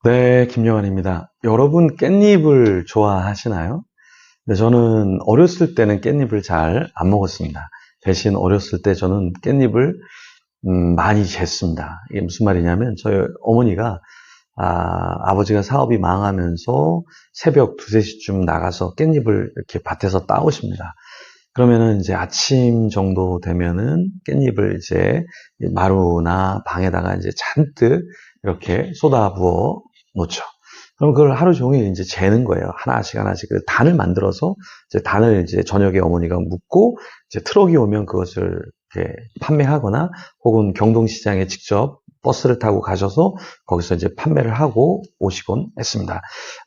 네, 김영환입니다. 여러분 깻잎을 좋아하시나요? 네, 저는 어렸을 때는 깻잎을 잘 안 먹었습니다. 대신 어렸을 때 저는 깻잎을 많이 쟀습니다. 이게 무슨 말이냐면 저희 어머니가 아버지가 사업이 망하면서 새벽 2, 3시쯤 나가서 깻잎을 이렇게 밭에서 따오십니다. 그러면은 이제 아침 정도 되면은 깻잎을 이제 마루나 방에다가 이제 잔뜩 이렇게 쏟아부어 놓죠. 그럼 그걸 하루 종일 이제 재는 거예요. 하나씩 하나씩. 단을 만들어서 이제 단을 이제 저녁에 어머니가 묻고 이제 트럭이 오면 그것을 이렇게 판매하거나 혹은 경동시장에 직접 버스를 타고 가셔서 거기서 이제 판매를 하고 오시곤 했습니다.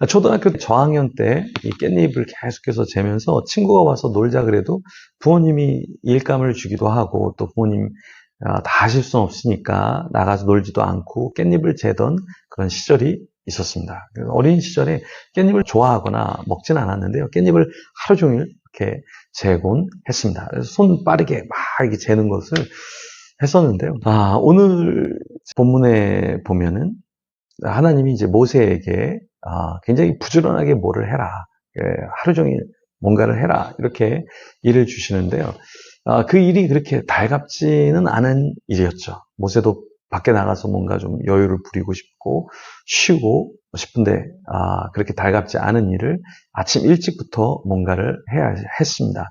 초등학교 저학년 때 이 깻잎을 계속해서 재면서 친구가 와서 놀자 그래도 부모님이 일감을 주기도 하고 또 부모님 다 하실 수는 없으니까 나가서 놀지도 않고 깻잎을 재던 그런 시절이 있었습니다. 어린 시절에 깻잎을 좋아하거나 먹진 않았는데요. 깻잎을 하루 종일 이렇게 재곤 했습니다. 그래서 손 빠르게 막 이렇게 재는 것을 했었는데요. 오늘 본문에 보면은 하나님이 이제 모세에게 굉장히 부지런하게 뭐를 해라. 하루 종일 뭔가를 해라. 이렇게 일을 주시는데요. 그 일이 그렇게 달갑지는 않은 일이었죠. 모세도 밖에 나가서 뭔가 좀 여유를 부리고 싶고 쉬고 싶은데 그렇게 달갑지 않은 일을 아침 일찍부터 뭔가를 해야 했습니다.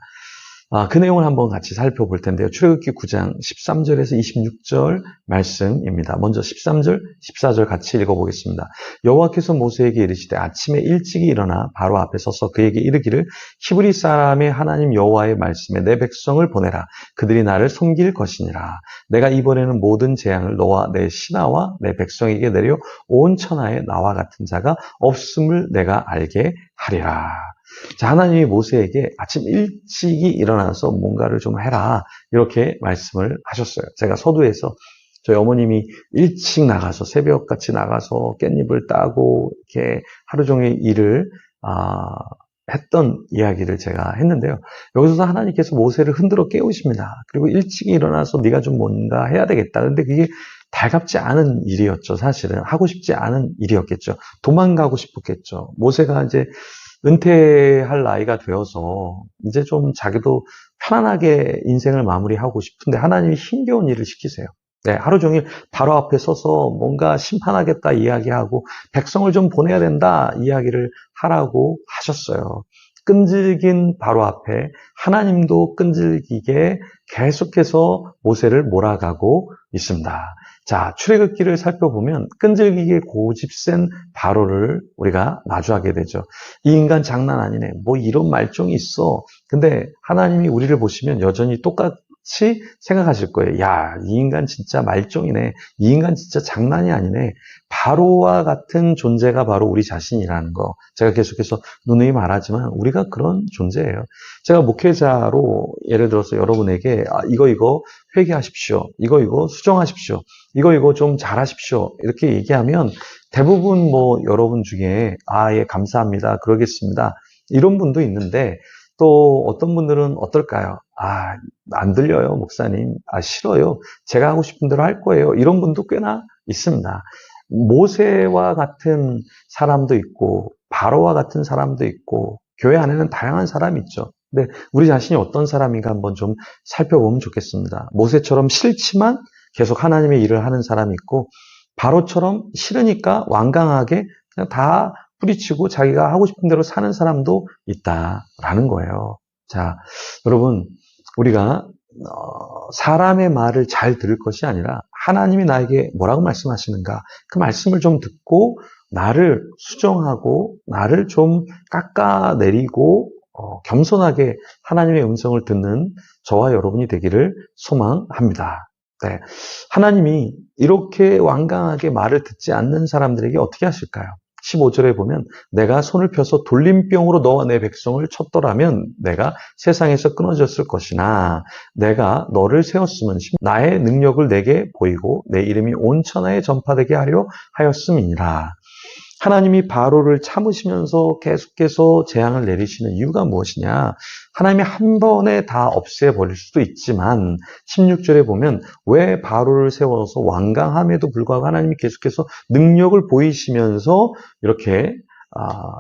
그 내용을 한번 같이 살펴볼 텐데요. 출애굽기 9장 13절에서 26절 말씀입니다. 먼저 13절, 14절 같이 읽어보겠습니다. 여호와께서 모세에게 이르시되 아침에 일찍이 일어나 바로 앞에 서서 그에게 이르기를 히브리 사람의 하나님 여호와의 말씀에 내 백성을 보내라. 그들이 나를 섬길 것이니라. 내가 이번에는 모든 재앙을 너와 내 신하와 내 백성에게 내려 온 천하에 나와 같은 자가 없음을 내가 알게 하리라. 자, 하나님이 모세에게 아침 일찍이 일어나서 뭔가를 좀 해라 이렇게 말씀을 하셨어요. 제가 서두에서 저희 어머님이 일찍 나가서 새벽같이 나가서 깻잎을 따고 이렇게 하루 종일 일을 했던 이야기를 제가 했는데요. 여기서 하나님께서 모세를 흔들어 깨우십니다. 그리고 일찍 일어나서 네가 좀 뭔가 해야 되겠다. 근데 그게 달갑지 않은 일이었죠. 사실은 하고 싶지 않은 일이었겠죠. 도망가고 싶었겠죠. 모세가 이제 은퇴할 나이가 되어서 이제 좀 자기도 편안하게 인생을 마무리하고 싶은데 하나님이 힘겨운 일을 시키세요. 네, 하루 종일 바로 앞에 서서 뭔가 심판하겠다 이야기하고 백성을 좀 보내야 된다 이야기를 하라고 하셨어요. 끈질긴 바로 앞에 하나님도 끈질기게 계속해서 모세를 몰아가고 있습니다. 자, 출애굽기를 살펴보면 끈질기게 고집센 바로를 우리가 마주하게 되죠. 이 인간 장난 아니네. 뭐 이런 말종이 있어. 근데 하나님이 우리를 보시면 여전히 똑같이 생각하실 거예요. 야, 이 인간 진짜 말종이네. 이 인간 진짜 장난이 아니네. 바로와 같은 존재가 바로 우리 자신이라는 거. 제가 계속해서 누누이 말하지만 우리가 그런 존재예요. 제가 목회자로 예를 들어서 여러분에게 이거 회개하십시오. 이거 수정하십시오. 이거 좀 잘하십시오. 이렇게 얘기하면 대부분 뭐 여러분 중에 예, 감사합니다. 그러겠습니다. 이런 분도 있는데 또 어떤 분들은 어떨까요? 안 들려요, 목사님. 싫어요. 제가 하고 싶은 대로 할 거예요. 이런 분도 꽤나 있습니다. 모세와 같은 사람도 있고 바로와 같은 사람도 있고 교회 안에는 다양한 사람이 있죠. 근데 우리 자신이 어떤 사람인가 한번 좀 살펴보면 좋겠습니다. 모세처럼 싫지만 계속 하나님의 일을 하는 사람이 있고 바로처럼 싫으니까 완강하게 그냥 다 뿌리치고 자기가 하고 싶은 대로 사는 사람도 있다라는 거예요. 자, 여러분 우리가 사람의 말을 잘 들을 것이 아니라 하나님이 나에게 뭐라고 말씀하시는가 그 말씀을 좀 듣고 나를 수정하고 나를 좀 깎아내리고 겸손하게 하나님의 음성을 듣는 저와 여러분이 되기를 소망합니다. 네. 하나님이 이렇게 완강하게 말을 듣지 않는 사람들에게 어떻게 하실까요? 15절에 보면 내가 손을 펴서 돌림병으로 너와 내 백성을 쳤더라면 내가 세상에서 끊어졌을 것이나 내가 너를 세웠으면 나의 능력을 내게 보이고 내 이름이 온 천하에 전파되게 하려 하였음이니라. 하나님이 바로를 참으시면서 계속해서 재앙을 내리시는 이유가 무엇이냐? 하나님이 한 번에 다 없애버릴 수도 있지만 16절에 보면 왜 바로를 세워서 완강함에도 불구하고 하나님이 계속해서 능력을 보이시면서 이렇게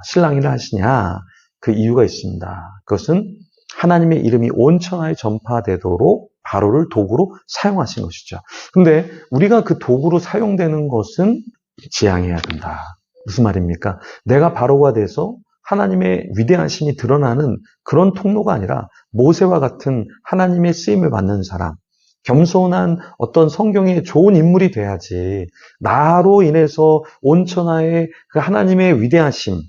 실랑이를 하시냐? 그 이유가 있습니다. 그것은 하나님의 이름이 온 천하에 전파되도록 바로를 도구로 사용하신 것이죠. 근데 우리가 그 도구로 사용되는 것은 지양해야 된다. 무슨 말입니까? 내가 바로가 돼서 하나님의 위대하심이 드러나는 그런 통로가 아니라 모세와 같은 하나님의 쓰임을 받는 사람, 겸손한 어떤 성경의 좋은 인물이 돼야지 나로 인해서 온 천하에 그 하나님의 위대하심,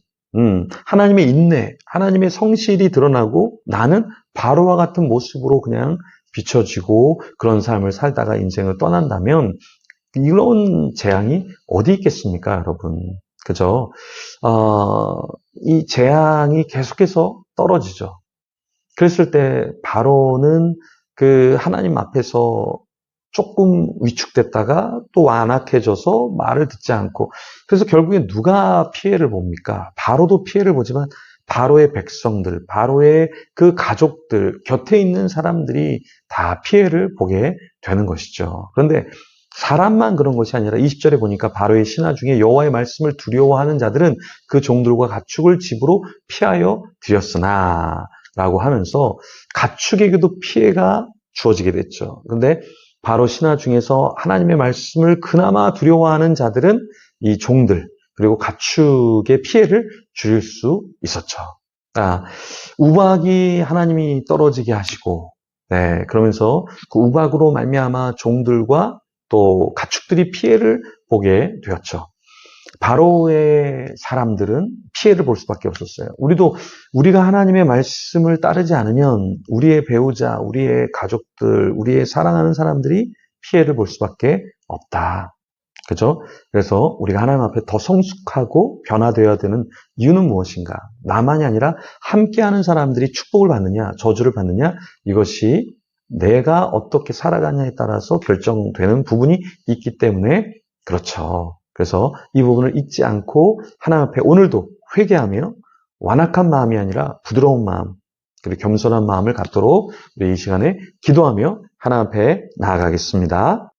하나님의 인내, 하나님의 성실이 드러나고 나는 바로와 같은 모습으로 그냥 비춰지고 그런 삶을 살다가 인생을 떠난다면 이런 재앙이 어디 있겠습니까, 여러분? 그죠? 이 재앙이 계속해서 떨어지죠. 그랬을 때 바로는 그 하나님 앞에서 조금 위축됐다가 또 완악해져서 말을 듣지 않고 그래서 결국에 누가 피해를 봅니까? 바로도 피해를 보지만 바로의 백성들, 바로의 그 가족들, 곁에 있는 사람들이 다 피해를 보게 되는 것이죠. 그런데 사람만 그런 것이 아니라 20절에 보니까 바로의 신하 중에 여호와의 말씀을 두려워하는 자들은 그 종들과 가축을 집으로 피하여 들였으나 라고 하면서 가축에게도 피해가 주어지게 됐죠. 그런데 바로 신하 중에서 하나님의 말씀을 그나마 두려워하는 자들은 이 종들 그리고 가축의 피해를 줄일 수 있었죠. 우박이 하나님이 떨어지게 하시고 그러면서 그 우박으로 말미암아 종들과 또 가축들이 피해를 보게 되었죠. 바로의 사람들은 피해를 볼 수밖에 없었어요. 우리가 하나님의 말씀을 따르지 않으면 우리의 배우자, 우리의 가족들, 우리의 사랑하는 사람들이 피해를 볼 수밖에 없다. 그죠? 그래서 우리가 하나님 앞에 더 성숙하고 변화되어야 되는 이유는 무엇인가? 나만이 아니라 함께하는 사람들이 축복을 받느냐, 저주를 받느냐, 이것이 내가 어떻게 살아가냐에 따라서 결정되는 부분이 있기 때문에 그렇죠. 그래서 이 부분을 잊지 않고 하나님 앞에 오늘도 회개하며 완악한 마음이 아니라 부드러운 마음 그리고 겸손한 마음을 갖도록 우리 이 시간에 기도하며 하나님 앞에 나아가겠습니다.